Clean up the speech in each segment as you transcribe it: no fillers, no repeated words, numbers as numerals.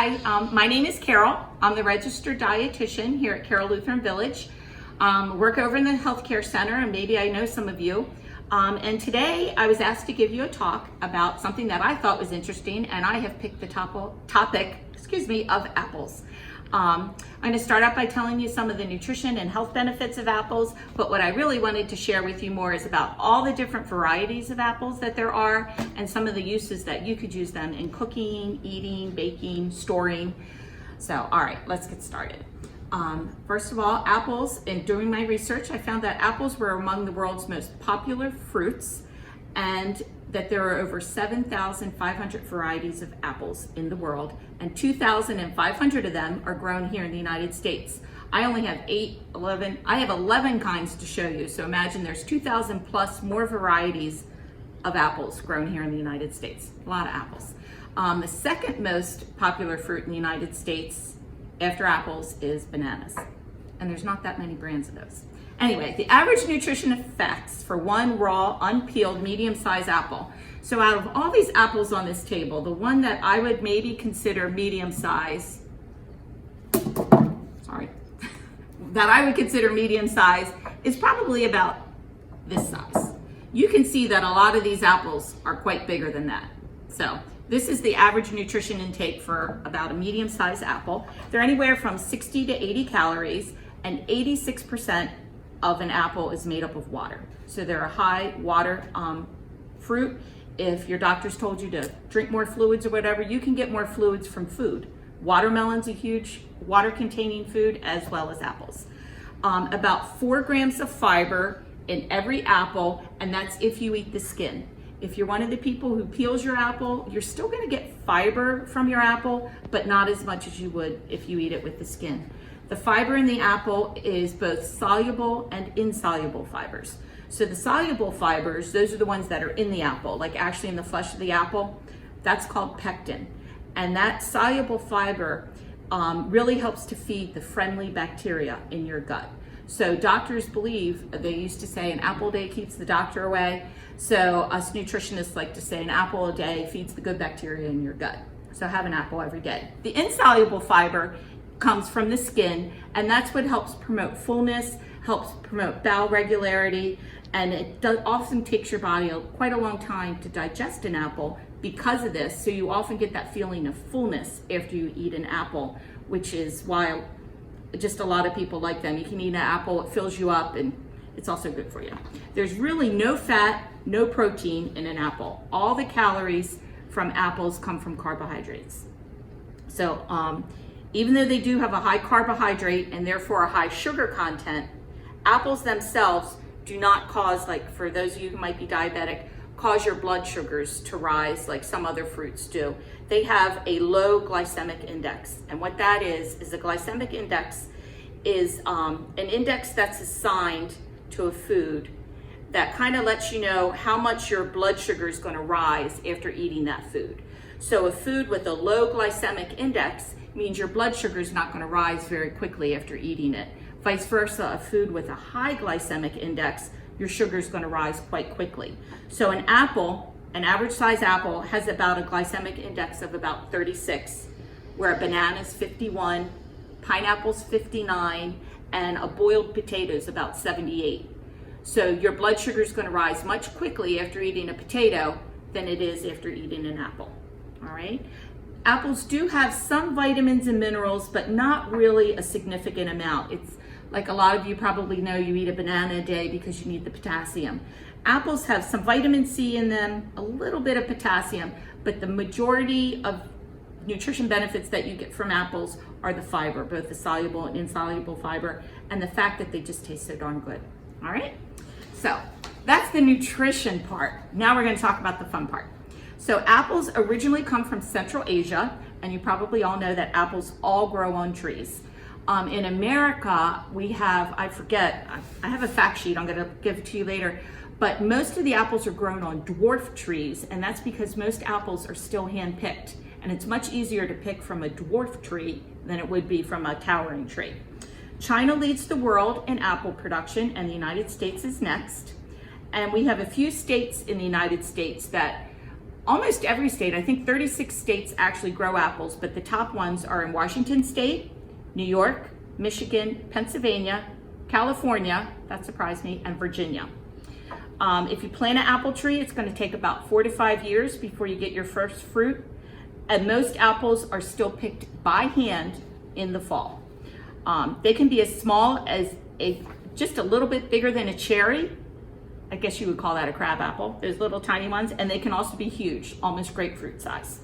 Hi, my name is Carole. I'm the registered dietitian here at Carole Lutheran Village. Work over in the healthcare center, and maybe I know some of you. And today I was asked to give you a talk about something that I thought was interesting, and I have picked the topic of apples. I'm going to start out by telling you some of the nutrition and health benefits of apples, but what I really wanted to share with you more is about all the different varieties of apples that there are and some of the uses that you could use them in cooking, eating, baking, storing. So, all right, let's get started. First of all, apples, and doing my research, I found that apples were among the world's most popular fruits, and that there are over 7,500 varieties of apples in the world, and 2,500 of them are grown here in the United States. I only have 11 kinds to show you, so imagine there's 2,000 plus more varieties of apples grown here in the United States. A lot of apples. The second most popular fruit in the United States after apples is bananas, and there's not that many brands of those. Anyway, the average nutrition effects for one raw, unpeeled, medium-sized apple. So out of all these apples on this table, the one that I would maybe consider medium-size, is probably about this size. You can see that a lot of these apples are quite bigger than that. So this is the average nutrition intake for about a medium-sized apple. They're anywhere from 60 to 80 calories, and 86% of an apple is made up of water. So they're a high water fruit. If your doctor's told you to drink more fluids or whatever, you can get more fluids from food. Watermelon's a huge water-containing food, as well as apples. About 4 grams of fiber in every apple, and that's if you eat the skin. If you're one of the people who peels your apple, you're still gonna get fiber from your apple, but not as much as you would if you eat it with the skin. The fiber in the apple is both soluble and insoluble fibers. So the soluble fibers, those are the ones that are in the apple, like actually in the flesh of the apple. That's called pectin. And that soluble fiber really helps to feed the friendly bacteria in your gut. So doctors believe, they used to say an apple a day keeps the doctor away. So us nutritionists like to say an apple a day feeds the good bacteria in your gut. So have an apple every day. The insoluble fiber comes from the skin, and that's what helps promote fullness, helps promote bowel regularity, and it often takes your body quite a long time to digest an apple because of this. So you often get that feeling of fullness after you eat an apple, which is why just a lot of people like them. You can eat an apple, it fills you up, and it's also good for you. There's really no fat, no protein in an apple. All the calories from apples come from carbohydrates. So even though they do have a high carbohydrate and therefore a high sugar content, apples themselves do not cause, like for those of you who might be diabetic, cause your blood sugars to rise like some other fruits do. They have a low glycemic index. And what that is a glycemic index is an index that's assigned to a food that kind of lets you know how much your blood sugar is going to rise after eating that food. So a food with a low glycemic index means your blood sugar is not going to rise very quickly after eating it. Vice versa, a food with a high glycemic index, your sugar is going to rise quite quickly. So an apple, an average size apple, has about a glycemic index of about 36, where a banana is 51, pineapple's 59, and a boiled potato is about 78. So your blood sugar is going to rise much quickly after eating a potato than it is after eating an apple. All right? Apples do have some vitamins and minerals, but not really a significant amount. It's like a lot of you probably know, you eat a banana a day because you need the potassium. Apples have some vitamin C in them, a little bit of potassium, but the majority of nutrition benefits that you get from apples are the fiber, both the soluble and insoluble fiber, and the fact that they just taste so darn good. All right? So that's the nutrition part. Now we're going to talk about the fun part. So apples originally come from Central Asia, and you probably all know that apples all grow on trees. In America, we have, I have a fact sheet I'm going to give to you later, but most of the apples are grown on dwarf trees, and that's because most apples are still hand-picked, and it's much easier to pick from a dwarf tree than it would be from a towering tree. China leads the world in apple production, and the United States is next. And we have a few states in the United States that almost every state, I think 36 states actually grow apples, but the top ones are in Washington State, New York, Michigan, Pennsylvania, California, that surprised me, and Virginia. If you plant an apple tree, it's going to take about 4 to 5 years before you get your first fruit, and most apples are still picked by hand in the fall. They can be as small as just a little bit bigger than a cherry. I guess you would call that a crab apple, those little tiny ones, and they can also be huge, almost grapefruit size.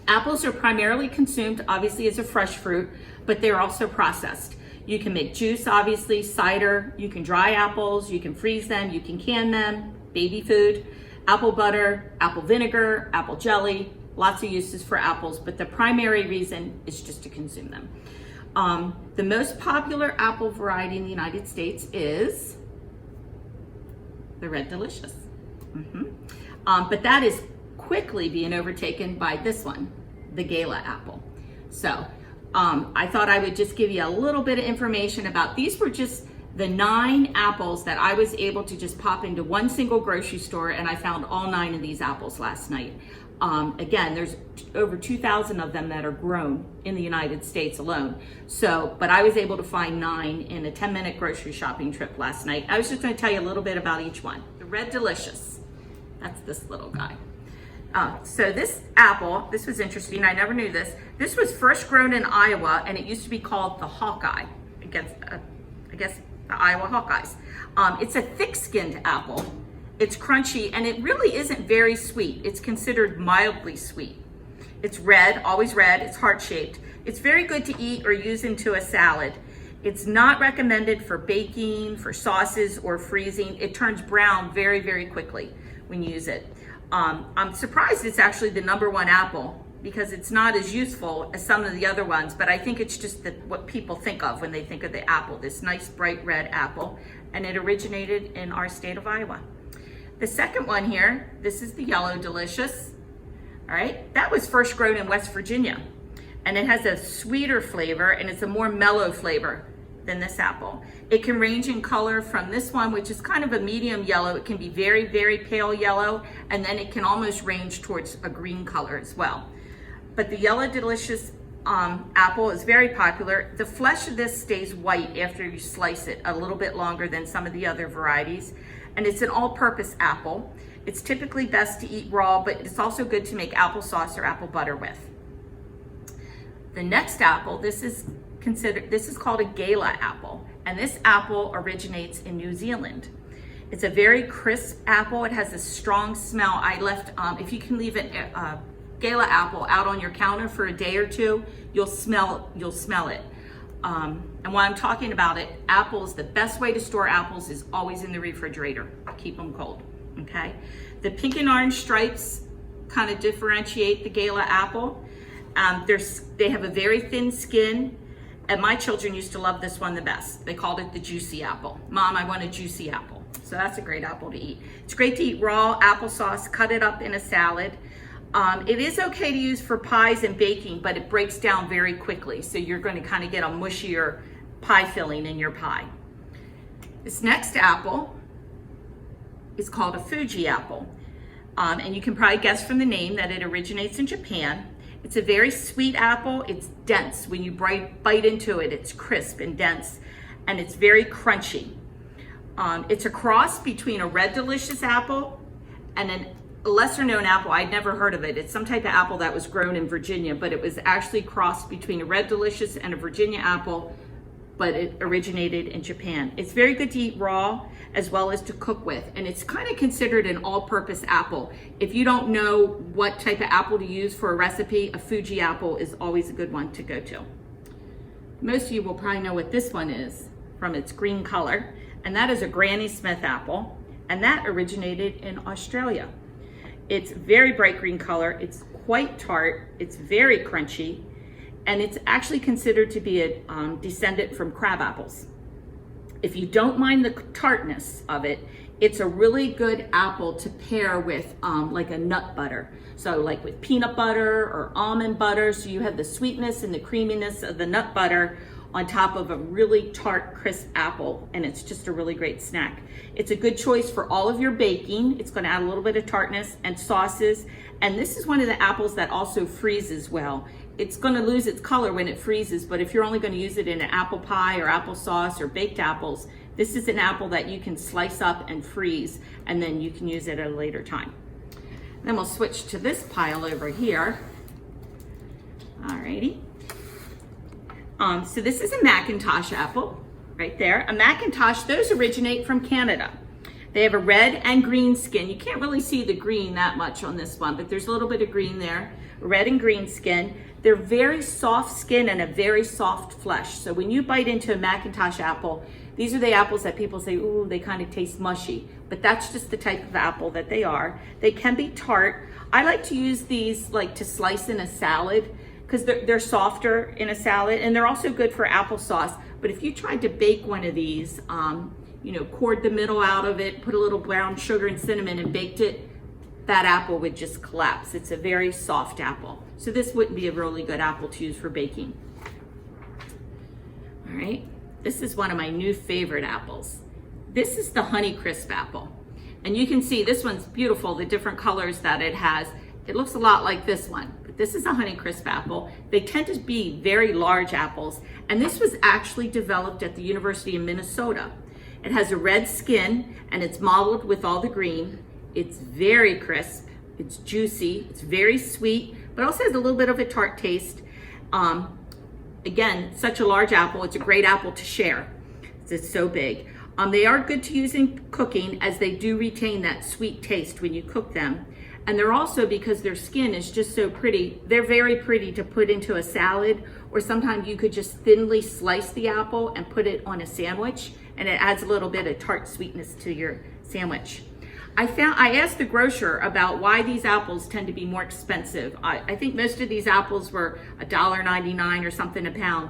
Apples are primarily consumed, obviously, as a fresh fruit, but they're also processed. You can make juice, obviously, cider, you can dry apples, you can freeze them, you can can them, baby food, apple butter, apple vinegar, apple jelly, lots of uses for apples, but the primary reason is just to consume them. The most popular apple variety in the United States is the Red Delicious. But that is quickly being overtaken by this one, the Gala apple. So I thought I would just give you a little bit of information about, these were just the 9 apples that I was able to just pop into one single grocery store, and I found all 9 of these apples last night. Again, there's over 2,000 of them that are grown in the United States alone. So, but I was able to find 9 in a 10-minute grocery shopping trip last night. I was just going to tell you a little bit about each one. The Red Delicious, that's this little guy. So this apple, this was interesting, I never knew this. This was first grown in Iowa, and it used to be called the Hawkeye, against, I guess, the Iowa Hawkeyes. It's a thick-skinned apple. It's crunchy, and it really isn't very sweet. It's considered mildly sweet. It's red, always red, it's heart-shaped. It's very good to eat or use into a salad. It's not recommended for baking, for sauces, or freezing. It turns brown very, very quickly when you use it. I'm surprised it's actually the #1 apple, because it's not as useful as some of the other ones, but I think it's just what people think of when they think of the apple, this nice bright red apple, and it originated in our state of Iowa. The second one here, this is the Yellow Delicious. All right, that was first grown in West Virginia, and it has a sweeter flavor, and it's a more mellow flavor than this apple. It can range in color from this one, which is kind of a medium yellow. It can be very, very pale yellow, and then it can almost range towards a green color as well. But the Yellow Delicious apple is very popular. The flesh of this stays white after you slice it, a little bit longer than some of the other varieties. And it's an all-purpose apple. It's typically best to eat raw, but it's also good to make applesauce or apple butter with. The next apple, this is called a Gala apple, and this apple originates in New Zealand. It's a very crisp apple. It has a strong smell. I left, if you can leave a Gala apple out on your counter for a day or two, you'll smell it. And while I'm talking about it, apples, the best way to store apples is always in the refrigerator. Keep them cold, okay? The pink and orange stripes kind of differentiate the Gala apple. They have a very thin skin, and my children used to love this one the best. They called it the juicy apple. Mom, I want a juicy apple. So that's a great apple to eat. It's great to eat raw, applesauce, cut it up in a salad. It is okay to use for pies and baking, but it breaks down very quickly. So you're going to kind of get a mushier pie filling in your pie. This next apple is called a Fuji apple. And you can probably guess from the name that it originates in Japan. It's a very sweet apple. It's dense. When you bite into it, it's crisp and dense, and it's very crunchy. It's a cross between a Red Delicious apple and a lesser known apple. I'd never heard of it. It's some type of apple that was grown in Virginia, but it was actually crossed between a Red Delicious and a Virginia apple, but it originated in Japan. It's very good to eat raw as well as to cook with, and it's kind of considered an all-purpose apple. If you don't know what type of apple to use for a recipe, a Fuji apple is always a good one to go to. Most of you will probably know what this one is from its green color, and that is a Granny Smith apple, and that originated in Australia. It's very bright green color, it's quite tart, it's very crunchy, and it's actually considered to be a descendant from crab apples. If you don't mind the tartness of it, it's a really good apple to pair with like a nut butter. So like with peanut butter or almond butter, so you have the sweetness and the creaminess of the nut butter, on top of a really tart, crisp apple, and it's just a really great snack. It's a good choice for all of your baking. It's gonna add a little bit of tartness and sauces, and this is one of the apples that also freezes well. It's gonna lose its color when it freezes, but if you're only gonna use it in an apple pie or applesauce or baked apples, this is an apple that you can slice up and freeze, and then you can use it at a later time. Then we'll switch to this pile over here. Alrighty. So this is a Macintosh apple right there. A Macintosh, those originate from Canada. They have a red and green skin. You can't really see the green that much on this one, but there's a little bit of green there. Red and green skin. They're very soft skin and a very soft flesh. So when you bite into a Macintosh apple, these are the apples that people say, ooh, they kind of taste mushy, but that's just the type of apple that they are. They can be tart. I like to use these like to slice in a salad because they're softer in a salad, and they're also good for applesauce. But if you tried to bake one of these, you know, cored the middle out of it, put a little brown sugar and cinnamon and baked it, that apple would just collapse. It's a very soft apple. So this wouldn't be a really good apple to use for baking. All right, this is one of my new favorite apples. This is the Honeycrisp apple. And you can see this one's beautiful, the different colors that it has. It looks a lot like this one, but this is a Honeycrisp apple. They tend to be very large apples, and this was actually developed at the University of Minnesota. It has a red skin, and it's mottled with all the green. It's very crisp, it's juicy, it's very sweet, but also has a little bit of a tart taste. Again, such a large apple, it's a great apple to share. It's so big. They are good to use in cooking as they do retain that sweet taste when you cook them. And they're also, because their skin is just so pretty, they're very pretty to put into a salad, or sometimes you could just thinly slice the apple and put it on a sandwich, and it adds a little bit of tart sweetness to your sandwich. I asked the grocer about why these apples tend to be more expensive. I think most of these apples were $1.99 or something a pound.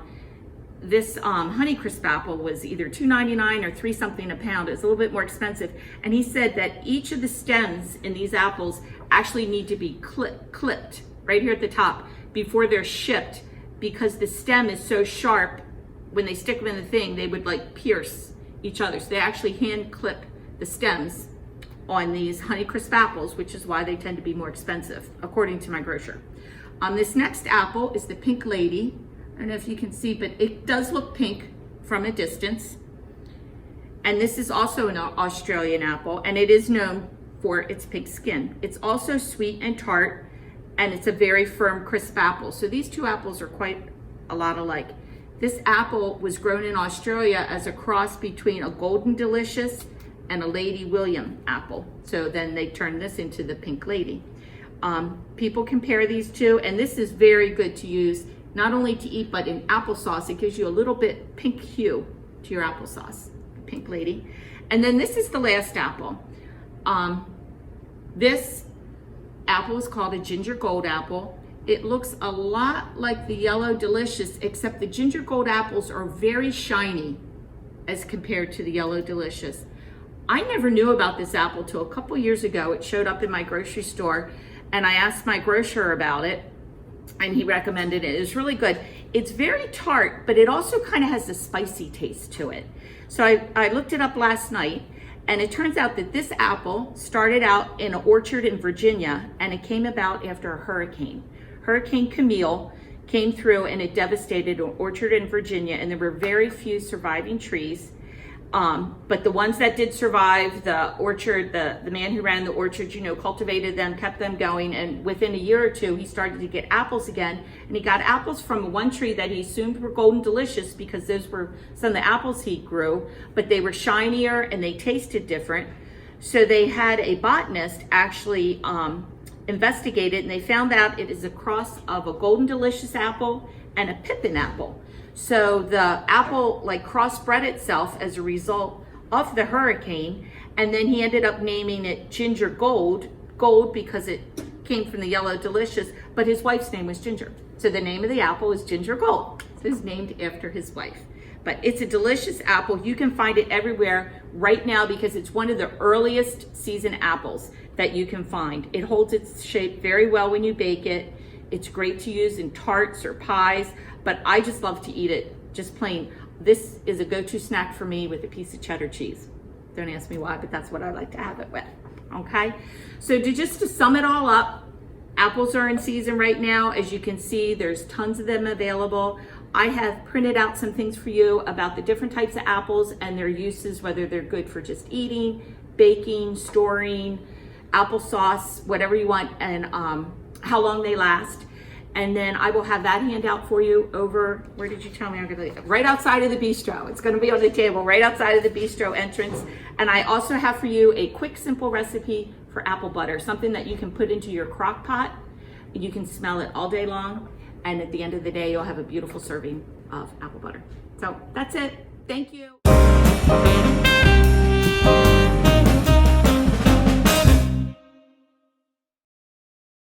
This Honeycrisp apple was either $2.99 or $3 something a pound. It's a little bit more expensive. And he said that each of the stems in these apples actually need to be clipped right here at the top before they're shipped, because the stem is so sharp, when they stick them in the thing, they would like pierce each other. So they actually hand clip the stems on these Honeycrisp apples, which is why they tend to be more expensive, according to my grocer. This next apple is the Pink Lady. I don't know if you can see, but it does look pink from a distance. And this is also an Australian apple, and it is known for its pink skin. It's also sweet and tart, and it's a very firm, crisp apple. So these two apples are quite a lot alike. This apple was grown in Australia as a cross between a Golden Delicious and a Lady William apple. So then they turned this into the Pink Lady. People compare these two, and this is very good to use, not only to eat, but in applesauce. It gives you a little bit pink hue to your applesauce, Pink Lady. And then this is the last apple. This apple is called a Ginger Gold apple. It looks a lot like the Yellow Delicious, except the Ginger Gold apples are very shiny as compared to the Yellow Delicious. I never knew about this apple till a couple years ago. It showed up in my grocery store, and I asked my grocer about it, and he recommended it. It's really good. It's very tart, but it also kind of has a spicy taste to it. So I looked it up last night, and it turns out that this apple started out in an orchard in Virginia, and it came about after a hurricane. Hurricane Camille came through, and it devastated an orchard in Virginia, and there were very few surviving trees. But the ones that did survive, the orchard, the man who ran the orchard, cultivated them, kept them going, and within a year or two, he started to get apples again. And he got apples from one tree that he assumed were Golden Delicious, because those were some of the apples he grew, but they were shinier and they tasted different. So they had a botanist actually investigate it, and they found out it is a cross of a Golden Delicious apple and a Pippin apple. So the apple crossbred itself as a result of the hurricane, and then he ended up naming it Ginger Gold because it came from the Yellow Delicious, but his wife's name was Ginger. So the name of the apple is Ginger Gold. So it's named after his wife. But it's a delicious apple. You can find it everywhere right now because it's one of the earliest season apples that you can find. It holds its shape very well when you bake it. It's great to use in tarts or pies, but I just love to eat it just plain. This is a go-to snack for me with a piece of cheddar cheese. Don't ask me why, but that's what I like to have it with, okay? So to sum it all up, apples are in season right now. As you can see, there's tons of them available. I have printed out some things for you about the different types of apples and their uses, whether they're good for just eating, baking, storing, applesauce, whatever you want, and how long they last. And then I will have that handout for you over, where did you tell me I'm gonna leave it? Right outside of the bistro. It's gonna be on the table right outside of the bistro entrance. And I also have for you a quick, simple recipe for apple butter, something that you can put into your crock pot. You can smell it all day long. And at the end of the day, you'll have a beautiful serving of apple butter. So that's it. Thank you.